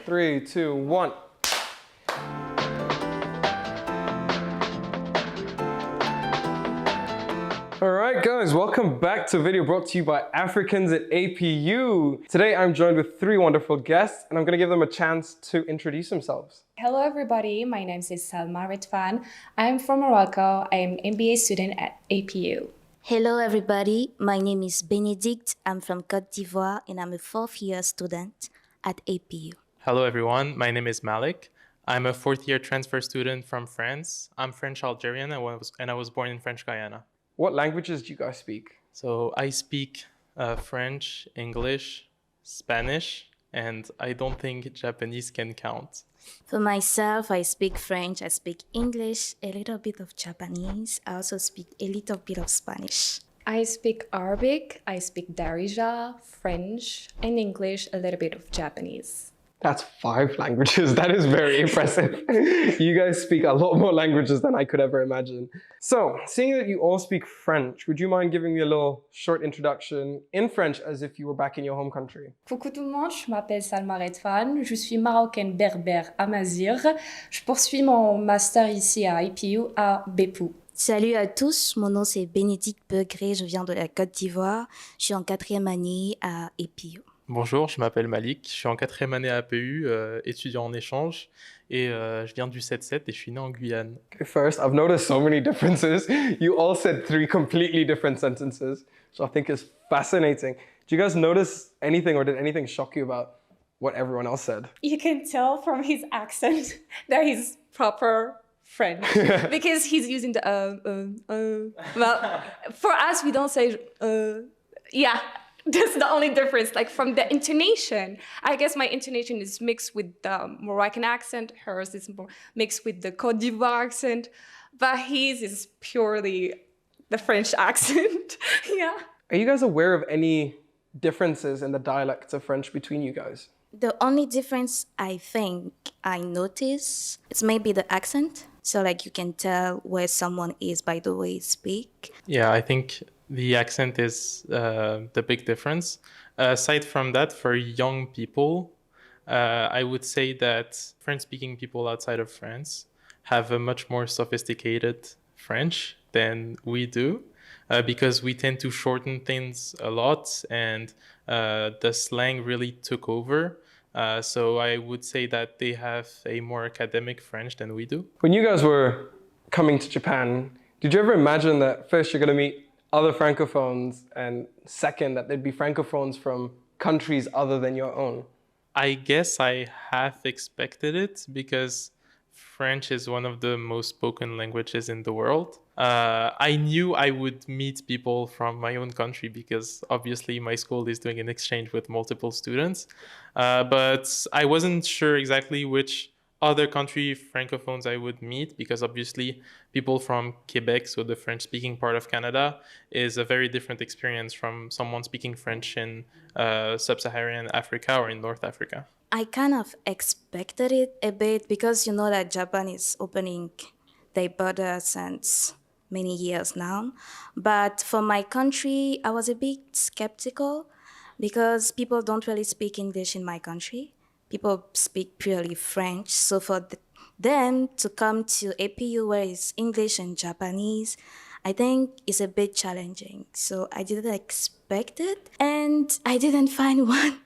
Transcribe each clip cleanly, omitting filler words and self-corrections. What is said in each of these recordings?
3, 2, 1. Alright guys, welcome back to a video brought to you by Africans at APU. Today I'm joined with 3 wonderful guests and I'm going to give them a chance to introduce themselves. Hello everybody, my name is Salma Redfan. I'm from Morocco. I'm an MBA student at APU. Hello everybody, my name is Benedict. I'm from Côte d'Ivoire and I'm a 4th year student at APU. Hello everyone, my name is Malik. I'm a 4th year transfer student from France. I'm French Algerian and I was born in French Guyana. What languages do you guys speak? So I speak French, English, Spanish, and I don't think Japanese can count. For myself, I speak French, I speak English, a little bit of Japanese. I also speak a little bit of Spanish. I speak Arabic, I speak Darija, French, and English, a little bit of Japanese. That's 5 languages. That is very impressive. You guys speak a lot more languages than I could ever imagine. So, seeing that you all speak French, would you mind giving me a little short introduction in French as if you were back in your home country? Coucou tout le monde, je m'appelle Salma Redfan, je suis marocaine berbère amazigh. Je poursuis mon master ici à APU à Bepou. Salut à tous, mon nom c'est Bénédicte Begré, je viens de la Côte d'Ivoire. Je suis en 4e année à APU. Bonjour, je m'appelle Malik, je suis en 4e année à APU, étudiant en échange, et je viens du 7-7 et je suis né en Guyane. Okay, first, I've noticed so many differences. You all said 3 completely different sentences, which I think is fascinating. Did you guys notice anything or did anything shock you about what everyone else said? You can tell from his accent that he's proper French because he's using the Well, for us, we don't say yeah. That's the only difference, like from the intonation. I guess my intonation is mixed with the Moroccan accent. Hers is more mixed with the Côte d'Ivoire accent. But his is purely the French accent. Yeah. Are you guys aware of any differences in the dialects of French between you guys? The only difference I think I notice is maybe the accent. So like you can tell where someone is by the way they speak. Yeah, I think the accent is the big difference. Aside from that, for young people, I would say that French-speaking people outside of France have a much more sophisticated French than we do, because we tend to shorten things a lot and the slang really took over. So I would say that they have a more academic French than we do. When you guys were coming to Japan, did you ever imagine that first you're going to meet other francophones and second that there'd be francophones from countries other than your own? I guess I half expected it because French is one of the most spoken languages in the world. I knew I would meet people from my own country because obviously my school is doing an exchange with multiple students. But I wasn't sure exactly which other country francophones I would meet because obviously people from Quebec, so the French-speaking part of Canada, is a very different experience from someone speaking French in sub-Saharan Africa or in North Africa. I kind of expected it a bit because you know that Japan is opening their borders since many years now. But for my country, I was a bit skeptical because people don't really speak English in my country. People speak purely French. So for them to come to APU where it's English and Japanese, I think it's a bit challenging. So I didn't expect it. And I didn't find one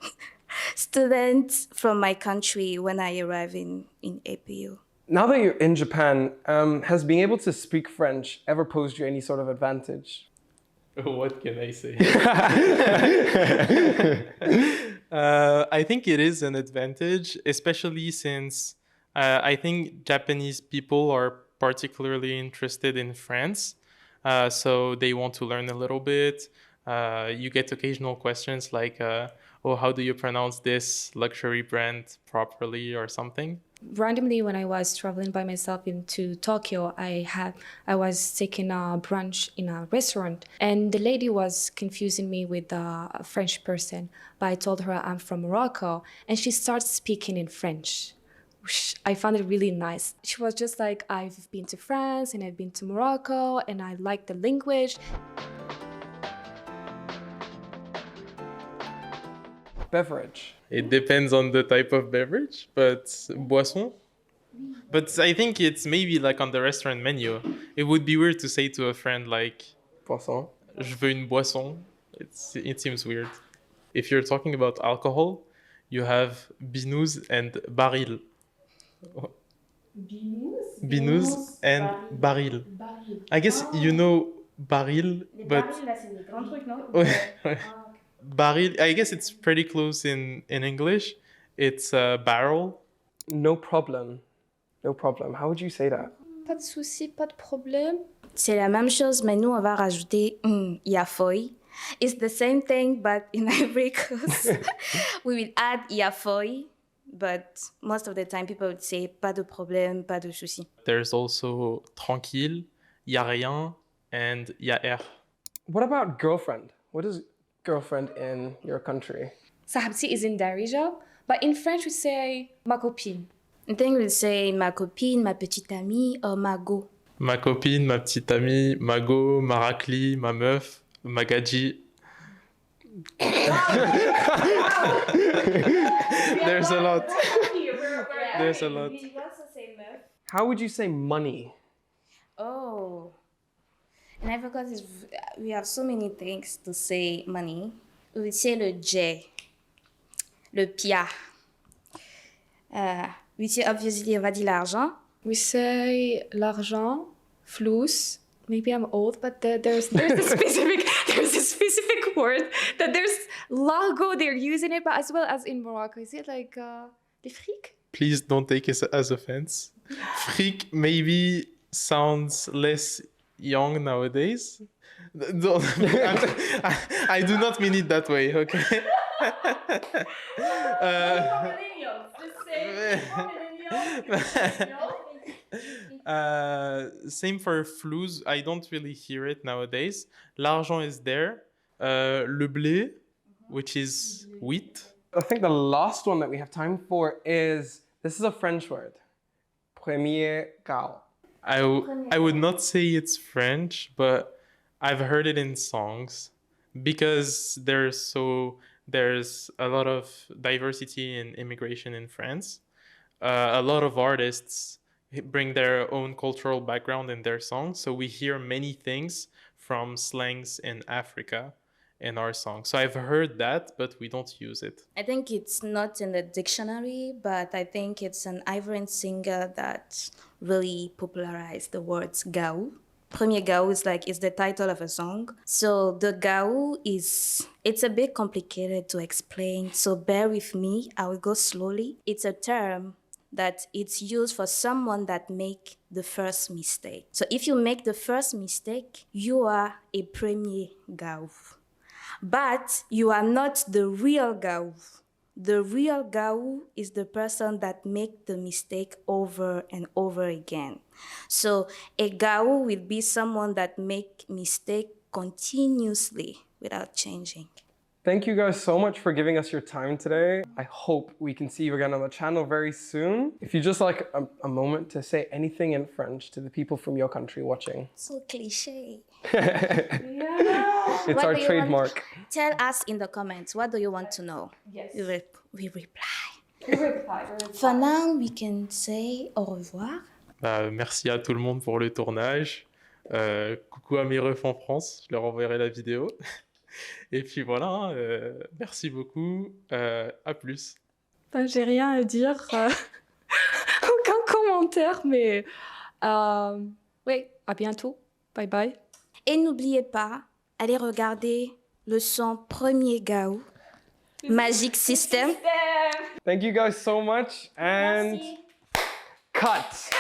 student from my country when I arrived in APU. Now that you're in Japan, has being able to speak French ever posed you any sort of advantage? What can I say? I think it is an advantage, especially since I think Japanese people are particularly interested in France. So they want to learn a little bit. You get occasional questions like, oh, how do you pronounce this luxury brand properly or something? Randomly, when I was traveling by myself into Tokyo, I was taking a brunch in a restaurant, and the lady was confusing me with a French person. But I told her I'm from Morocco, and she started speaking in French. I found it really nice. She was just like, I've been to France and I've been to Morocco, and I like the language. Beverage. It depends on the type of beverage, but boisson. But I think it's maybe like on the restaurant menu. It would be weird to say to a friend like, Poisson. "Je veux une boisson." It seems weird. If you're talking about alcohol, you have binous and baril. Binous and baril. I guess you know baril, but là, c'est des grands trucs, non? Ouais. Baril. I guess it's pretty close in English. It's a barrel. No problem. No problem. How would you say that? Pas de souci, pas de problème. C'est la même chose, mais nous, on va rajouter yafoy. It's the same thing, but in Ivory Coast, we will add yafoy. But most of the time, people would say pas de problème, pas de souci. There's also tranquille, y a rien, and y a air. What about girlfriend? What is girlfriend in your country? Sahabti is in Darija, but in French we say ma copine. I think we'll say ma copine, ma petite amie, or ma go. Ma copine, ma petite amie, ma go, ma raclie, ma meuf, ma gadji. There's a lot. There's a lot. We also say meuf. How would you say money? Oh. And I forgot this. We have so many things to say money. We would say le j, le pia. We say obviously on va dire l'argent. We say l'argent, flus. Maybe I'm old, but there's a specific word that there's lago. They're using it, but as well as in Morocco, is it like les fric? Please don't take it as offense. Freak maybe sounds less young nowadays. I do not mean it that way, okay? Same for flus. I don't really hear it nowadays. L'argent is there. Le blé, which is wheat. I think the last one that we have time for is, this is a French word. Premier gao. I would not say it's French, but I've heard it in songs because there's a lot of diversity in immigration in France. A lot of artists bring their own cultural background in their songs, so we hear many things from slangs in Africa in our songs. So I've heard that, but we don't use it. I think it's not in the dictionary, but I think it's an Ivorian singer that really popularized the words gaou. Premier gaou is the title of a song. So the gaou it's a bit complicated to explain. So bear with me, I will go slowly. It's a term that it's used for someone that make the first mistake. So if you make the first mistake, you are a premier gaou. But you are not the real gaou. The real gaou is the person that make the mistake over and over again. So a gaou will be someone that make mistake continuously without changing. Thank you guys so much for giving us your time today. I hope we can see you again on the channel very soon. If you just like a moment to say anything in French to the people from your country watching. So cliche. It's What our do you trademark. Tell us in the comments, what do you want to know? Yes. We reply. We reply. For now, we can say au revoir. Merci à tout le monde pour le tournage. Coucou à mes refs en France, je leur enverrai la vidéo. Et puis voilà, merci beaucoup, à plus. Ben, j'ai rien à dire, aucun commentaire, mais oui, à bientôt, bye bye. Et n'oubliez pas, allez regarder le son Premier Gaou, Magic System. Thank you guys so much and Merci. cut.